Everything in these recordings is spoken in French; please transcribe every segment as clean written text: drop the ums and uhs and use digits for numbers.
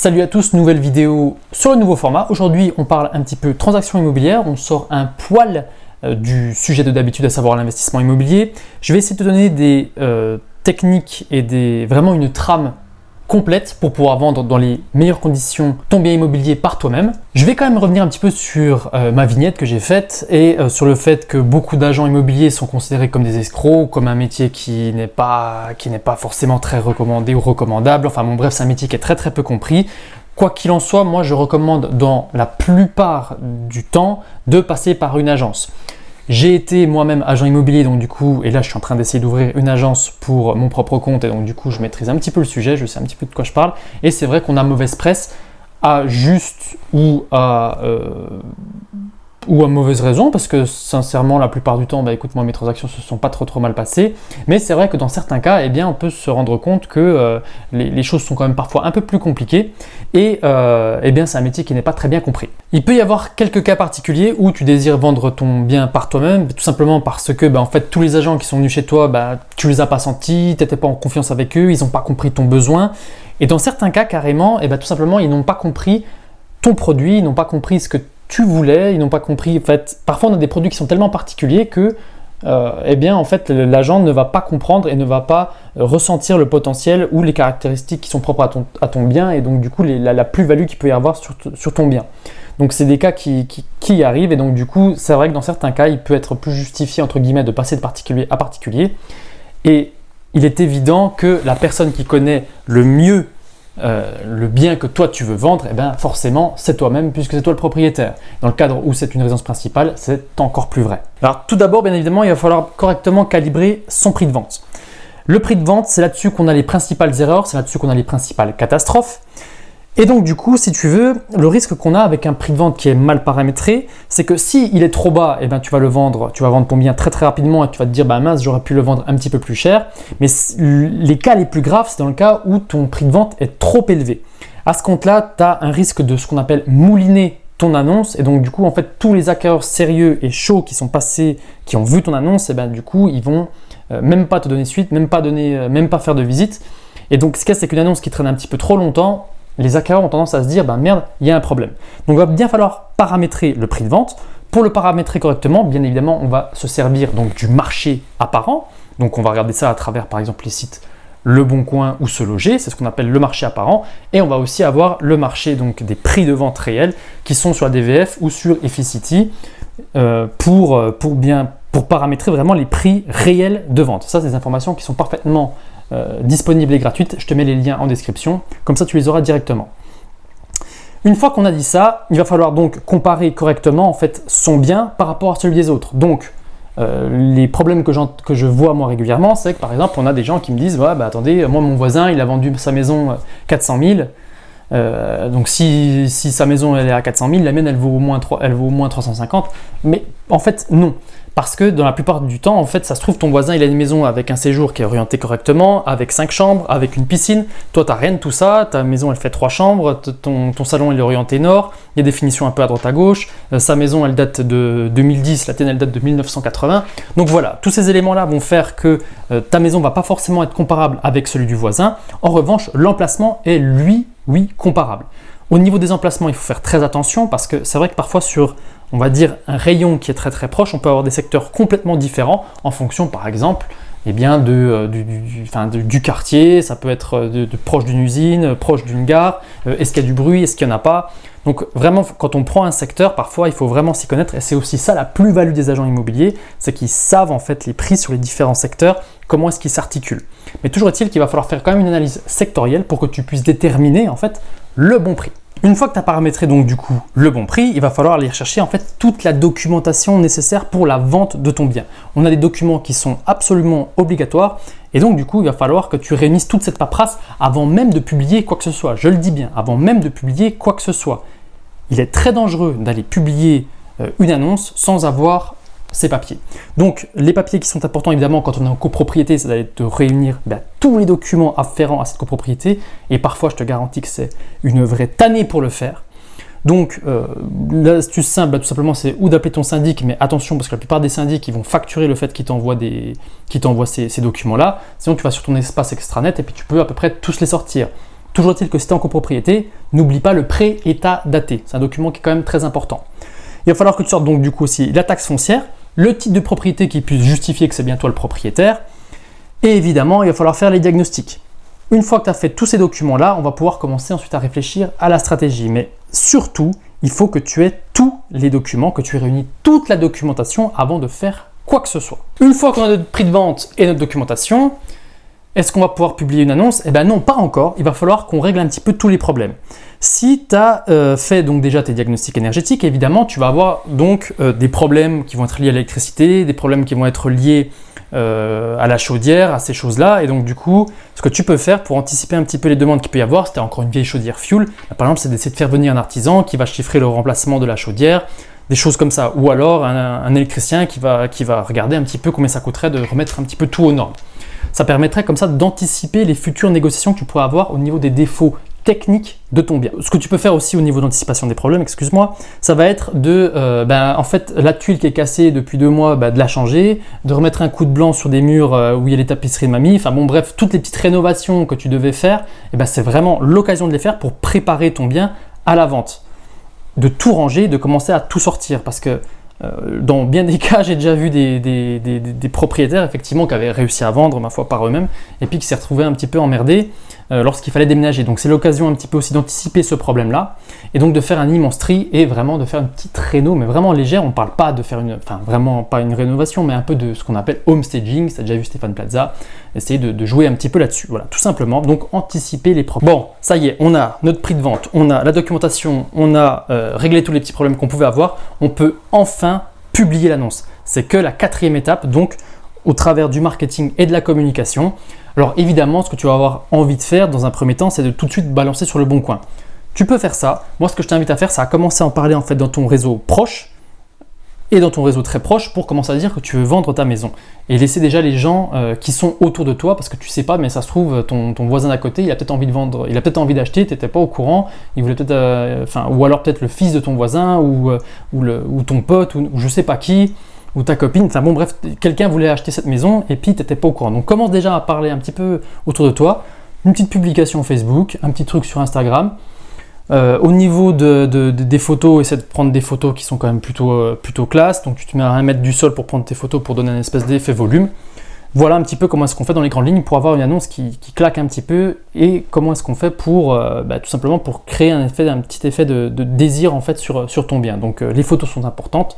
Salut à tous, nouvelle vidéo sur le nouveau format. Aujourd'hui, on parle un petit peu transaction immobilière. On sort un poil du sujet de d'habitude, à savoir l'investissement immobilier. Je vais essayer de te donner des techniques et vraiment une trame complète pour pouvoir vendre dans les meilleures conditions ton bien immobilier par toi-même. Je vais quand même revenir un petit peu sur ma vignette que j'ai faite et sur le fait que beaucoup d'agents immobiliers sont considérés comme des escrocs, comme un métier qui n'est pas forcément très recommandé ou recommandable. Enfin bon bref, c'est un métier qui est très peu compris. Quoi qu'il en soit, moi je recommande dans la plupart du temps de passer par une agence. J'ai été moi-même agent immobilier, donc du coup, et là je suis en train d'essayer d'ouvrir une agence pour mon propre compte, et donc du coup je maîtrise un petit peu le sujet, je sais un petit peu de quoi je parle, et c'est vrai qu'on a mauvaise presse à juste ou à mauvaise raison, parce que sincèrement la plupart du temps, écoute, moi mes transactions se sont pas trop mal passées, mais c'est vrai que dans certains cas, on peut se rendre compte que les choses sont quand même parfois un peu plus compliquées, et c'est un métier qui n'est pas très bien compris. Il peut y avoir quelques cas particuliers où tu désires vendre ton bien par toi-même, tout simplement parce que en fait tous les agents qui sont venus chez toi, tu les as pas sentis, tu n'étais pas en confiance avec eux, ils n'ont pas compris ton besoin, et dans certains cas carrément, tout simplement ils n'ont pas compris ton produit, ils n'ont pas compris ce que tu voulais, ils n'ont pas compris. En fait, parfois on a des produits qui sont tellement particuliers que en fait, l'agent ne va pas comprendre et ne va pas ressentir le potentiel ou les caractéristiques qui sont propres à ton bien, et donc du coup la plus-value qu'il peut y avoir sur ton bien. Donc c'est des cas qui arrivent, et donc du coup c'est vrai que dans certains cas il peut être plus justifié entre guillemets de passer de particulier à particulier, et il est évident que la personne qui connaît le mieux le bien que toi tu veux vendre, forcément c'est toi-même, puisque c'est toi le propriétaire. Dans le cadre où c'est une résidence principale, c'est encore plus vrai. Alors tout d'abord, bien évidemment, il va falloir correctement calibrer son prix de vente. Le prix de vente, c'est là-dessus qu'on a les principales erreurs, c'est là-dessus qu'on a les principales catastrophes. Et donc du coup, si tu veux, le risque qu'on a avec un prix de vente qui est mal paramétré, c'est que s'il est trop bas, tu vas vendre ton bien très rapidement, et tu vas te dire mince, j'aurais pu le vendre un petit peu plus cher. Mais les cas les plus graves, c'est dans le cas où ton prix de vente est trop élevé. À ce compte-là, tu as un risque de ce qu'on appelle mouliner ton annonce, et donc du coup en fait tous les acquéreurs sérieux et chauds qui sont passés, qui ont vu ton annonce, du coup ils vont même pas te donner suite, même pas faire de visite. Et donc ce qu'il y a, c'est qu'une annonce qui traîne un petit peu trop longtemps, les acquéreurs ont tendance à se dire merde, il y a un problème. Donc il va bien falloir paramétrer le prix de vente. Pour le paramétrer correctement, bien évidemment, on va se servir donc du marché apparent. Donc on va regarder ça à travers par exemple les sites Le Bon Coin ou Se Loger, c'est ce qu'on appelle le marché apparent. Et on va aussi avoir le marché donc des prix de vente réels qui sont sur ADVF ou sur Efficity pour paramétrer vraiment les prix réels de vente. Ça, c'est des informations qui sont parfaitement disponibles et gratuites. Je te mets les liens en description, comme ça tu les auras directement. Une fois qu'on a dit ça, il va falloir donc comparer correctement en fait son bien par rapport à celui des autres. Donc les problèmes que je vois moi régulièrement, c'est que par exemple on a des gens qui me disent attendez, moi mon voisin il a vendu sa maison 400 000, donc si sa maison elle est à 400 000, la mienne elle vaut au moins 350. Mais en fait non. Parce que dans la plupart du temps, en fait, ça se trouve, ton voisin, il a une maison avec un séjour qui est orienté correctement, avec 5 chambres, avec une piscine. Toi, tu n'as rien de tout ça. Ta maison, elle fait 3 chambres. Ton salon, il est orienté nord. Il y a des finitions un peu à droite à gauche. Sa maison, elle date de 2010. La tienne, elle date de 1980. Donc voilà, tous ces éléments-là vont faire que ta maison ne va pas forcément être comparable avec celui du voisin. En revanche, l'emplacement est, lui, oui, comparable. Au niveau des emplacements, il faut faire très attention parce que c'est vrai que parfois sur, on va dire, un rayon qui est très proche, on peut avoir des secteurs complètement différents en fonction, par exemple, du quartier. Ça peut être proche d'une usine, proche d'une gare. Est-ce qu'il y a du bruit, est-ce qu'il n'y en a pas? Donc vraiment, quand on prend un secteur, parfois, il faut vraiment s'y connaître. Et c'est aussi ça la plus-value des agents immobiliers, c'est qu'ils savent en fait les prix sur les différents secteurs, comment est-ce qu'ils s'articulent. Mais toujours est-il qu'il va falloir faire quand même une analyse sectorielle pour que tu puisses déterminer en fait le bon prix. Une fois que tu as paramétré donc du coup le bon prix, il va falloir aller chercher en fait toute la documentation nécessaire pour la vente de ton bien. On a des documents qui sont absolument obligatoires, et donc du coup il va falloir que tu réunisses toute cette paperasse avant même de publier quoi que ce soit. Je le dis bien, avant même de publier quoi que ce soit. Il est très dangereux d'aller publier une annonce sans avoir ces papiers. Donc les papiers qui sont importants évidemment quand on est en copropriété, c'est d'aller te réunir tous les documents afférents à cette copropriété, et parfois je te garantis que c'est une vraie tannée pour le faire. Donc l'astuce simple, tout simplement, c'est ou d'appeler ton syndic, mais attention parce que la plupart des syndics ils vont facturer le fait qu'ils t'envoient ces documents-là. Sinon tu vas sur ton espace extranet et puis tu peux à peu près tous les sortir. Toujours est-il que si tu es en copropriété, n'oublie pas le pré-état daté. C'est un document qui est quand même très important. Il va falloir que tu sortes donc du coup aussi la taxe foncière, le titre de propriété qui puisse justifier que c'est bien toi le propriétaire, et évidemment, il va falloir faire les diagnostics. Une fois que tu as fait tous ces documents-là, on va pouvoir commencer ensuite à réfléchir à la stratégie. Mais surtout, il faut que tu aies tous les documents, que tu aies réuni toute la documentation avant de faire quoi que ce soit. Une fois qu'on a notre prix de vente et notre documentation, est-ce qu'on va pouvoir publier une annonce? Eh bien non, pas encore. Il va falloir qu'on règle un petit peu tous les problèmes. Si tu as fait donc déjà tes diagnostics énergétiques, évidemment, tu vas avoir donc des problèmes qui vont être liés à l'électricité, des problèmes qui vont être liés à la chaudière, à ces choses-là. Et donc du coup, ce que tu peux faire pour anticiper un petit peu les demandes qu'il peut y avoir, si tu as encore une vieille chaudière fuel, par exemple, c'est d'essayer de faire venir un artisan qui va chiffrer le remplacement de la chaudière, des choses comme ça. Ou alors un électricien qui va regarder un petit peu combien ça coûterait de remettre un petit peu tout aux normes. Ça permettrait comme ça d'anticiper les futures négociations que tu pourrais avoir au niveau des défauts techniques de ton bien. Ce que tu peux faire aussi au niveau d'anticipation des problèmes, excuse-moi, ça va être de, en fait, la tuile qui est cassée depuis 2 mois, de la changer, de remettre un coup de blanc sur des murs où il y a les tapisseries de mamie, enfin bon bref, toutes les petites rénovations que tu devais faire, c'est vraiment l'occasion de les faire pour préparer ton bien à la vente. De tout ranger, de commencer à tout sortir, parce que dans bien des cas, j'ai déjà vu des propriétaires effectivement qui avaient réussi à vendre, ma foi, par eux-mêmes, et puis qui s'est retrouvés un petit peu emmerdés lorsqu'il fallait déménager. Donc c'est l'occasion un petit peu aussi d'anticiper ce problème-là, et donc de faire un immense tri et vraiment de faire une petite réno, mais vraiment légère. On ne parle pas de faire vraiment pas une rénovation, mais un peu de ce qu'on appelle homestaging. Ça a déjà vu Stéphane Plaza, essayer de jouer un petit peu là-dessus. Voilà, tout simplement. Donc anticiper les problèmes. Bon, ça y est, on a notre prix de vente, on a la documentation, on a réglé tous les petits problèmes qu'on pouvait avoir. On peut enfin publier l'annonce. C'est que la 4e étape, donc au travers du marketing et de la communication. Alors évidemment, ce que tu vas avoir envie de faire dans un premier temps, c'est de tout de suite balancer sur le bon coin. Tu peux faire ça. Moi, ce que je t'invite à faire, c'est à commencer à en parler en fait dans ton réseau proche et dans ton réseau très proche pour commencer à dire que tu veux vendre ta maison. Et laisser déjà les gens qui sont autour de toi, parce que tu sais pas, mais ça se trouve, ton voisin d'à côté, il a peut-être envie de vendre, il a peut-être envie d'acheter, tu n'étais pas au courant, il voulait peut-être, ou alors peut-être le fils de ton voisin, ou ton pote, ou je sais pas qui, ou ta copine, enfin bon bref, quelqu'un voulait acheter cette maison et puis tu n'étais pas au courant. Donc commence déjà à parler un petit peu autour de toi, une petite publication Facebook, un petit truc sur Instagram. Au niveau des photos, essaie de prendre des photos qui sont quand même plutôt classe. Donc tu te mets à 1 mètre du sol pour prendre tes photos pour donner un espèce d'effet volume. Voilà un petit peu comment est-ce qu'on fait dans les grandes lignes pour avoir une annonce qui claque un petit peu, et comment est-ce qu'on fait pour tout simplement pour créer un petit effet de désir en fait sur ton bien. Donc les photos sont importantes,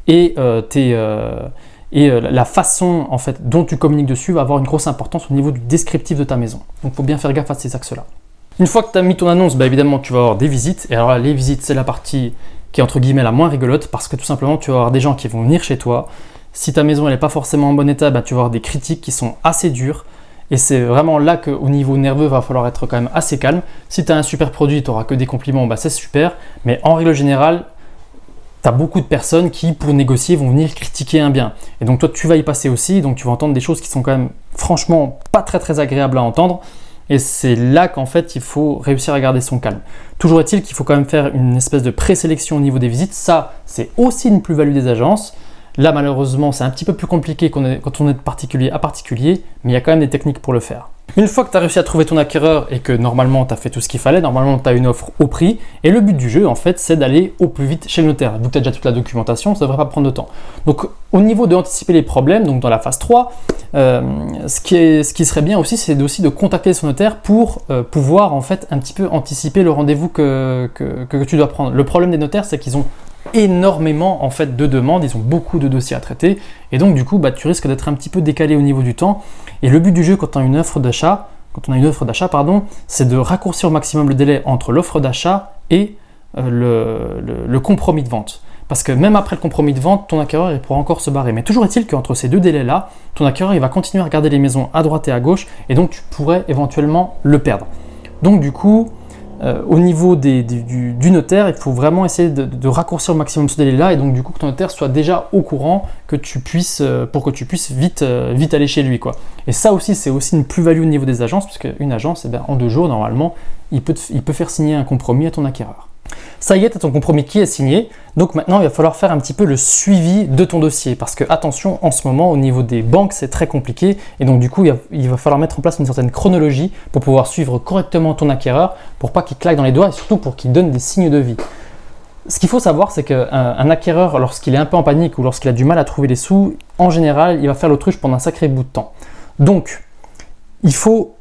et la façon en fait dont tu communiques dessus va avoir une grosse importance au niveau du descriptif de ta maison. Donc il faut bien faire gaffe à ces axes-là. Une fois que tu as mis ton annonce, évidemment tu vas avoir des visites. Et alors là, les visites, c'est la partie qui est entre guillemets la moins rigolote, parce que tout simplement tu vas avoir des gens qui vont venir chez toi. Si ta maison n'est pas forcément en bon état, tu vas avoir des critiques qui sont assez dures. Et c'est vraiment là qu'au niveau nerveux, il va falloir être quand même assez calme. Si tu as un super produit, tu n'auras que des compliments, c'est super. Mais en règle générale, tu as beaucoup de personnes qui, pour négocier, vont venir critiquer un bien. Et donc toi, tu vas y passer aussi, donc tu vas entendre des choses qui sont quand même franchement pas très agréables à entendre. Et c'est là qu'en fait, il faut réussir à garder son calme. Toujours est-il qu'il faut quand même faire une espèce de présélection au niveau des visites. Ça, c'est aussi une plus-value des agences. Là, malheureusement, c'est un petit peu plus compliqué quand on est de particulier à particulier, mais il y a quand même des techniques pour le faire. Une fois que tu as réussi à trouver ton acquéreur et que normalement tu as fait tout ce qu'il fallait, normalement tu as une offre au prix, et le but du jeu en fait c'est d'aller au plus vite chez le notaire. Vu que tu as déjà toute la documentation, ça ne devrait pas prendre de temps. Donc au niveau de anticiper les problèmes, donc dans la phase 3, ce qui serait bien aussi, c'est aussi de contacter son notaire pour pouvoir en fait un petit peu anticiper le rendez-vous que tu dois prendre. Le problème des notaires, c'est qu'ils ont énormément en fait de demandes, ils ont beaucoup de dossiers à traiter, et donc du coup tu risques d'être un petit peu décalé au niveau du temps. Et le but du jeu quand on a une offre d'achat, c'est de raccourcir au maximum le délai entre l'offre d'achat et le compromis de vente. Parce que même après le compromis de vente, ton acquéreur il pourra encore se barrer. Mais toujours est-il qu'entre ces deux délais-là, ton acquéreur il va continuer à regarder les maisons à droite et à gauche, et donc tu pourrais éventuellement le perdre. Donc du coup, au niveau du notaire, il faut vraiment essayer de raccourcir au maximum ce délai-là, et donc du coup que ton notaire soit déjà au courant pour que tu puisses vite aller chez lui, quoi. Et ça aussi, c'est aussi une plus-value au niveau des agences, puisque une agence, en 2 jours, normalement, il peut faire signer un compromis à ton acquéreur. Ça y est, tu as ton compromis qui est signé. Donc maintenant, il va falloir faire un petit peu le suivi de ton dossier. Parce que attention, en ce moment, au niveau des banques, c'est très compliqué. Et donc du coup, il va falloir mettre en place une certaine chronologie pour pouvoir suivre correctement ton acquéreur, pour pas qu'il claque dans les doigts et surtout pour qu'il donne des signes de vie. Ce qu'il faut savoir, c'est qu'un acquéreur, lorsqu'il est un peu en panique ou lorsqu'il a du mal à trouver les sous, en général, il va faire l'autruche pendant un sacré bout de temps. Donc, il faut,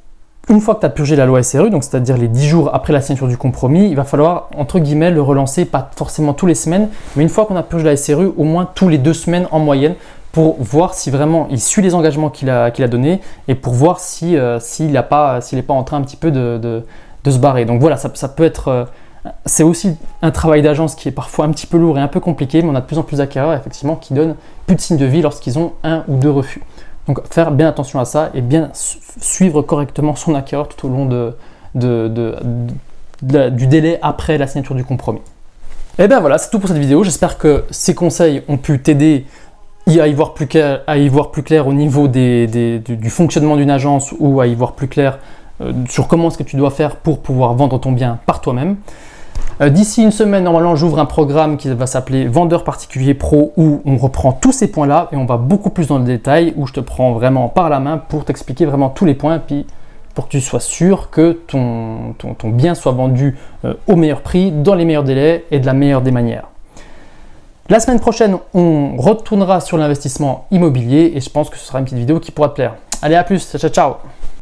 une fois que tu as purgé la loi SRU, donc c'est-à-dire les 10 jours après la signature du compromis, il va falloir, entre guillemets, le relancer, pas forcément tous les semaines, mais une fois qu'on a purgé la SRU, au moins tous les 2 semaines en moyenne, pour voir si vraiment il suit les engagements qu'il a donnés et pour voir s'il n'est pas en train un petit peu de se barrer. Donc voilà, ça peut être... c'est aussi un travail d'agence qui est parfois un petit peu lourd et un peu compliqué, mais on a de plus en plus d'acquéreurs effectivement qui donnent plus de signes de vie lorsqu'ils ont 1 ou 2 refus. Donc faire bien attention à ça et bien suivre correctement son acquéreur tout au long du délai après la signature du compromis. Et bien voilà, c'est tout pour cette vidéo. J'espère que ces conseils ont pu t'aider à y voir plus clair au niveau du fonctionnement d'une agence ou à y voir plus clair sur comment est-ce que tu dois faire pour pouvoir vendre ton bien par toi-même. D'ici une semaine, normalement, j'ouvre un programme qui va s'appeler Vendeur Particulier Pro où on reprend tous ces points-là et on va beaucoup plus dans le détail, où je te prends vraiment par la main pour t'expliquer vraiment tous les points, puis pour que tu sois sûr que ton bien soit vendu au meilleur prix, dans les meilleurs délais et de la meilleure des manières. La semaine prochaine, on retournera sur l'investissement immobilier et je pense que ce sera une petite vidéo qui pourra te plaire. Allez, à plus, ciao ciao!